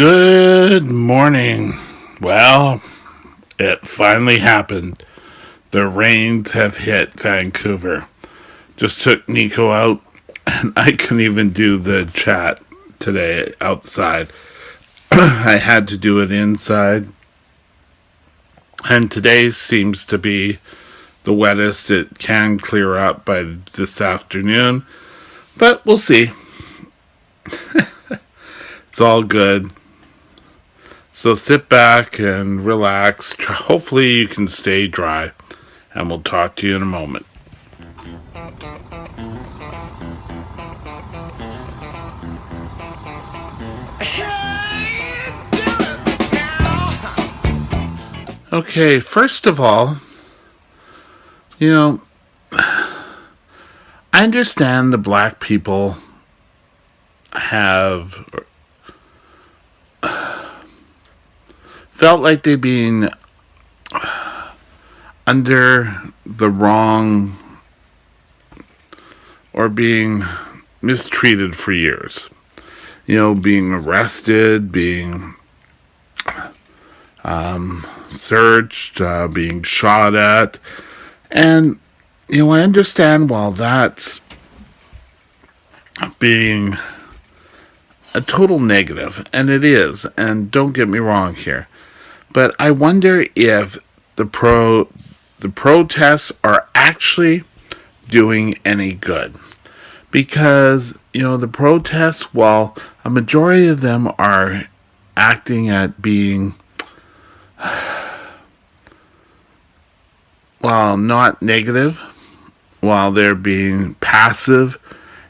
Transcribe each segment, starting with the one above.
Good morning. Well, it finally happened. The rains have hit Vancouver. Just took Nico out, and I couldn't even do the chat today outside. I had to do it inside, and today seems to be the wettest. It can clear up by this afternoon, but we'll see. It's all good. So sit back and relax. Hopefully, you can stay dry, and we'll talk to you in a moment. Okay, first of all, you know, I understand the black people have felt like they're being under the wrong or being mistreated for years. Being arrested, being searched, being shot at. And, I understand while that's being a total negative, and it is, and don't get me wrong here, but I wonder if the protests are actually doing any good. Because, the protests, while a majority of them are acting at being, while not negative, while they're being passive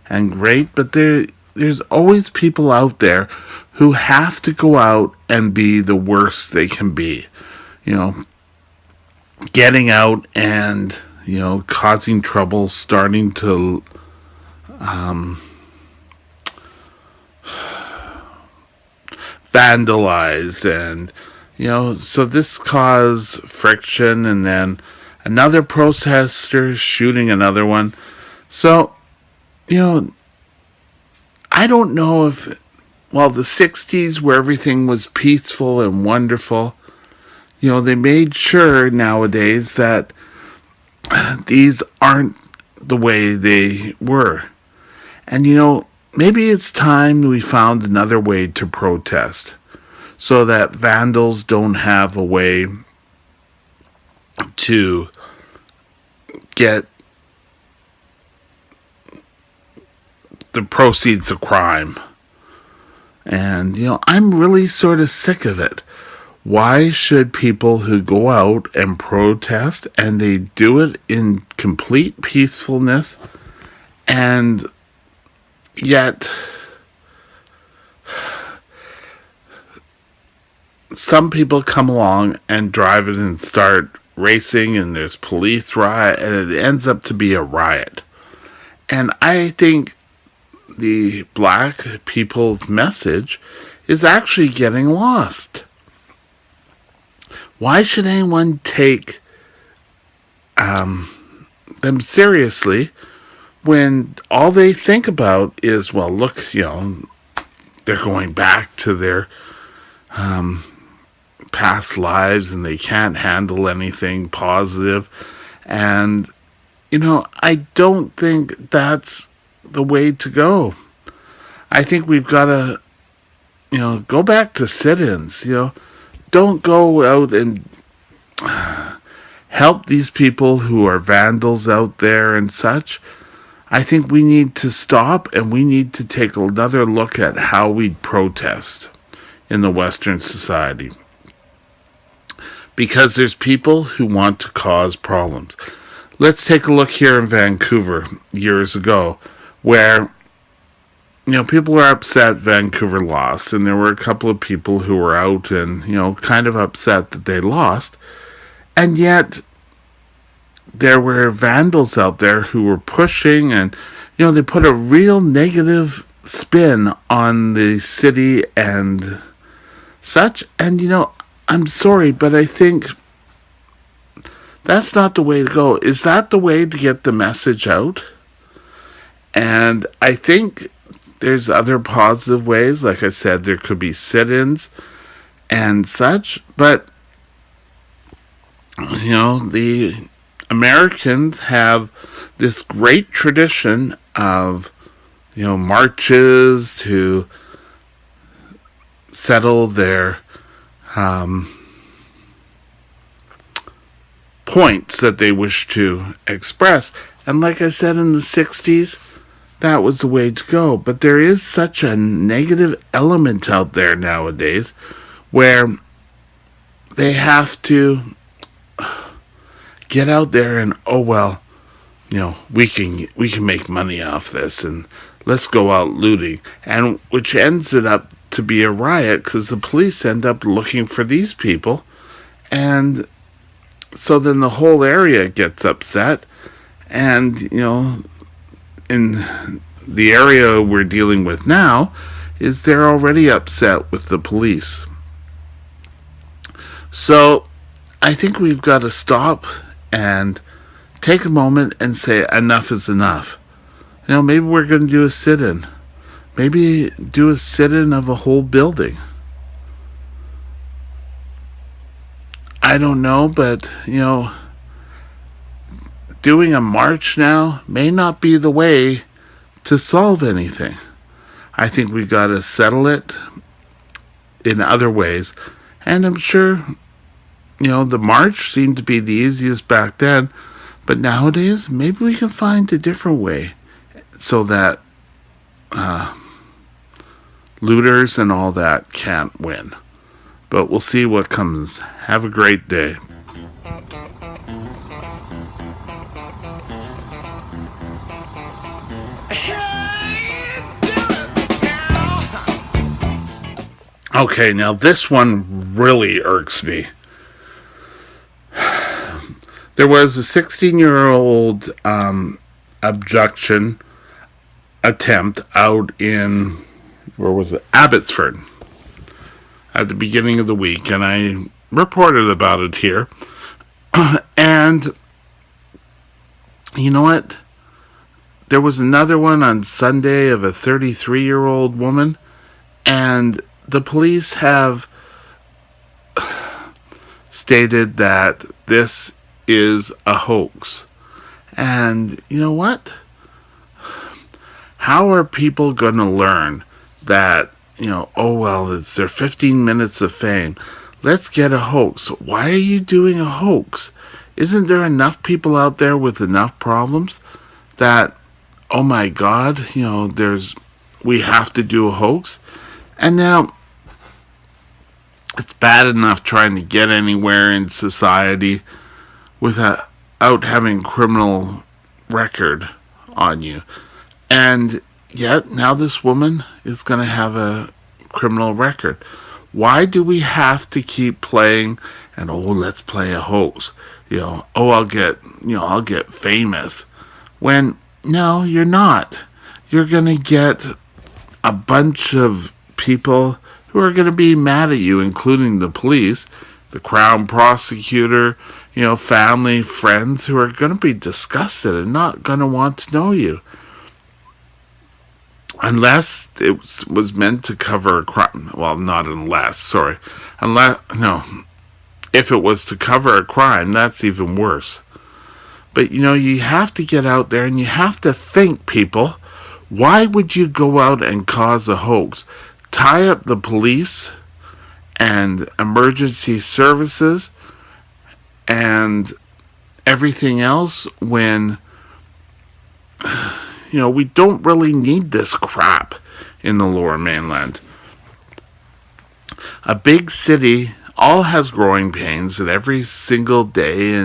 and great, but there's always people out there who have to go out and be the worst they can be. Getting out and, causing trouble, starting to vandalize, and so this caused friction, and then another protester shooting another one. So I don't know if, the 60s where everything was peaceful and wonderful, they made sure nowadays that these aren't the way they were. And maybe it's time we found another way to protest so that vandals don't have a way to get the proceeds of crime. And, I'm really sort of sick of it. Why should people who go out and protest, and they do it in complete peacefulness, and yet some people come along and drive it and start racing, and there's police riot, and it ends up to be a riot. And I think the black people's message is actually getting lost. Why should anyone take them seriously when all they think about is, well, look, they're going back to their past lives and they can't handle anything positive. And, I don't think that's the way to go. I think we've got to, go back to sit-ins, Don't go out and help these people who are vandals out there and such. I think we need to stop, and we need to take another look at how we protest in the Western society. Because there's people who want to cause problems. Let's take a look here in Vancouver years ago, where people were upset Vancouver lost, and there were a couple of people who were out and, kind of upset that they lost. And yet, there were vandals out there who were pushing, and, they put a real negative spin on the city and such. And, I'm sorry, but I think that's not the way to go. Is that the way to get the message out? And I think there's other positive ways. Like I said, there could be sit-ins and such, but the Americans have this great tradition of marches to settle their points that they wish to express. And like I said, in the 60s, that was the way to go. But there is such a negative element out there nowadays where they have to get out there and, we can make money off this, and let's go out looting, and which ends it up to be a riot because the police end up looking for these people, and so then the whole area gets upset, and in the area we're dealing with now is they're already upset with the police. So I think we've got to stop and take a moment and say enough is enough. Maybe we're going to do a sit-in. Maybe do a sit-in of a whole building. I don't know, but, doing a march now may not be the way to solve anything. I think we've got to settle it in other ways. And I'm sure, the march seemed to be the easiest back then. But nowadays, maybe we can find a different way so that looters and all that can't win. But we'll see what comes. Have a great day. Okay, now this one really irks me. There was a 16-year-old abduction attempt out in, where was it? Abbotsford at the beginning of the week, and I reported about it here. And you know what? There was another one on Sunday of a 33-year-old woman, and the police have stated that this is a hoax. And you know what? How are people going to learn that, it's their 15 minutes of fame. Let's get a hoax. Why are you doing a hoax? Isn't there enough people out there with enough problems that, oh my God, we have to do a hoax? And now, it's bad enough trying to get anywhere in society without having criminal record on you. And yet, now this woman is going to have a criminal record. Why do we have to keep playing and, let's play a hoax? I'll get famous. When, no, you're not. You're going to get a bunch of people who are going to be mad at you, including the police, the Crown prosecutor, family, friends, who are going to be disgusted and not going to want to know you. Unless it was meant to cover a crime. Well, not unless, sorry. If it was to cover a crime, that's even worse. But, you have to get out there and you have to think, people. Why would you go out and cause a hoax? Tie up the police and emergency services and everything else when, we don't really need this crap in the Lower Mainland. A big city all has growing pains, and every single day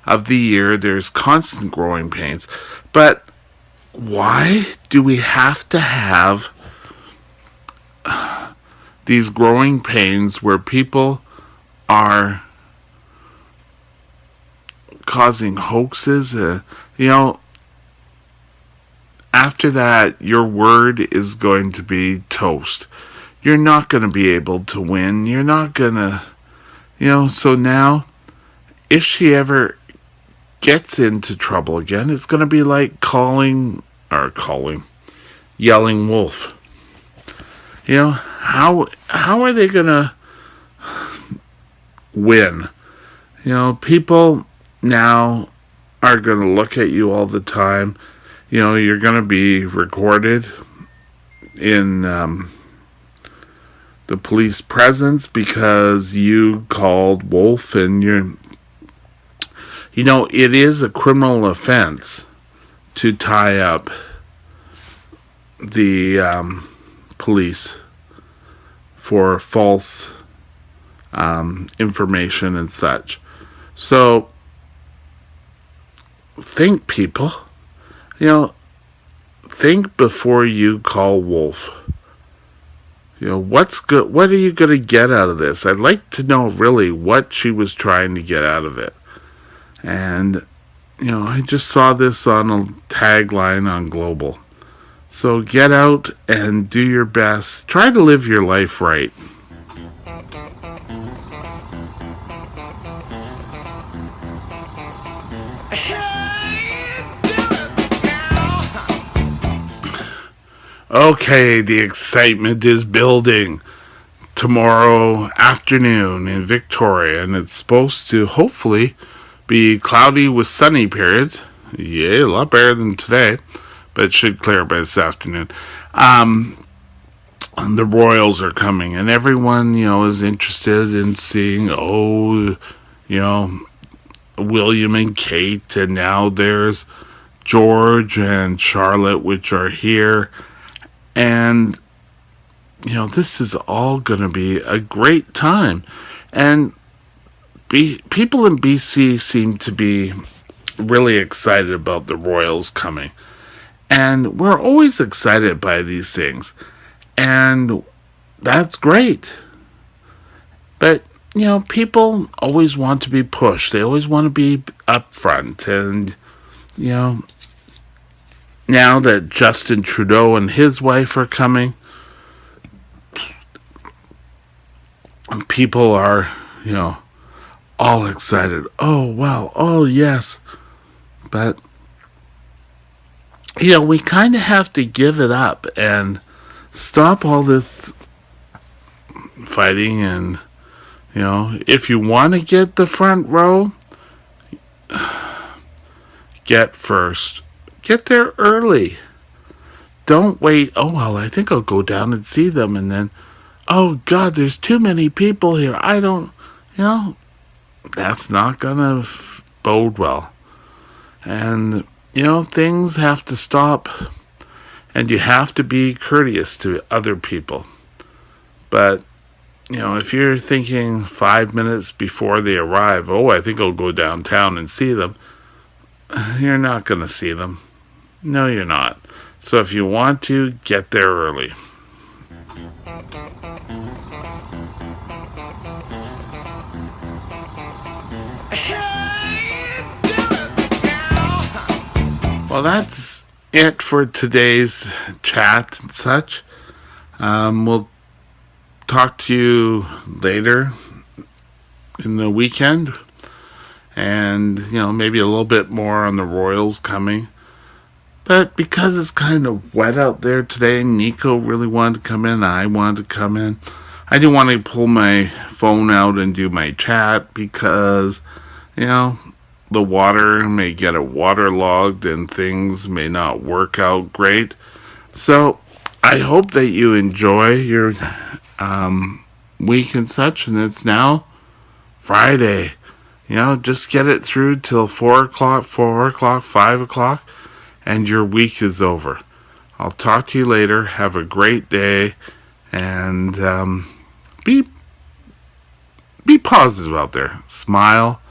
of the year there's constant growing pains. But why do we have to have these growing pains where people are causing hoaxes? After that, your word is going to be toast. You're not going to be able to win. You're not going to, so now, if she ever gets into trouble again, it's going to be like yelling wolf. how are they gonna win? People now are gonna look at you all the time. You're gonna be recorded in the police presence because you called wolf, and it is a criminal offense to tie up the police for false information and such. So think, people. Think before you call wolf. What's good? What are you going to get out of this? I'd like to know really what she was trying to get out of it. And I just saw this on a tagline on Global. So get out and do your best. Try to live your life right. Okay, the excitement is building. Tomorrow afternoon in Victoria, and it's supposed to hopefully be cloudy with sunny periods. Yeah, a lot better than today, but it should clear by this afternoon. The Royals are coming, and everyone, is interested in seeing, William and Kate, and now there's George and Charlotte, which are here. And, this is all going to be a great time. And people in BC seem to be really excited about the Royals coming. And we're always excited by these things. And that's great. But, people always want to be pushed. They always want to be up front. And, now that Justin Trudeau and his wife are coming, people are, all excited. Oh, wow. Oh, yes. But, we kind of have to give it up and stop all this fighting. And, if you want to get the front row, get first. Get there early. Don't wait. Oh, well, I think I'll go down and see them. And then, oh, God, there's too many people here. I don't, that's not going to bode well. And, things have to stop. And you have to be courteous to other people. But, if you're thinking 5 minutes before they arrive, oh, I think I'll go downtown and see them, you're not going to see them. No, you're not. So if you want to, get there early. Well, that's it for today's chat and such. We'll talk to you later in the weekend. And, maybe a little bit more on the Royals coming. But because it's kind of wet out there today, Nico really wanted to come in, I wanted to come in. I didn't want to pull my phone out and do my chat because, the water may get it waterlogged and things may not work out great. So I hope that you enjoy your week and such, and it's now Friday. Just get it through till 4 o'clock, 5 o'clock. And your week is over. I'll talk to you later. Have a great day. And be positive out there. Smile.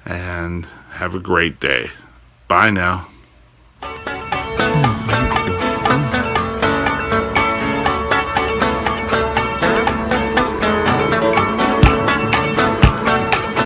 And have a great day. Bye now.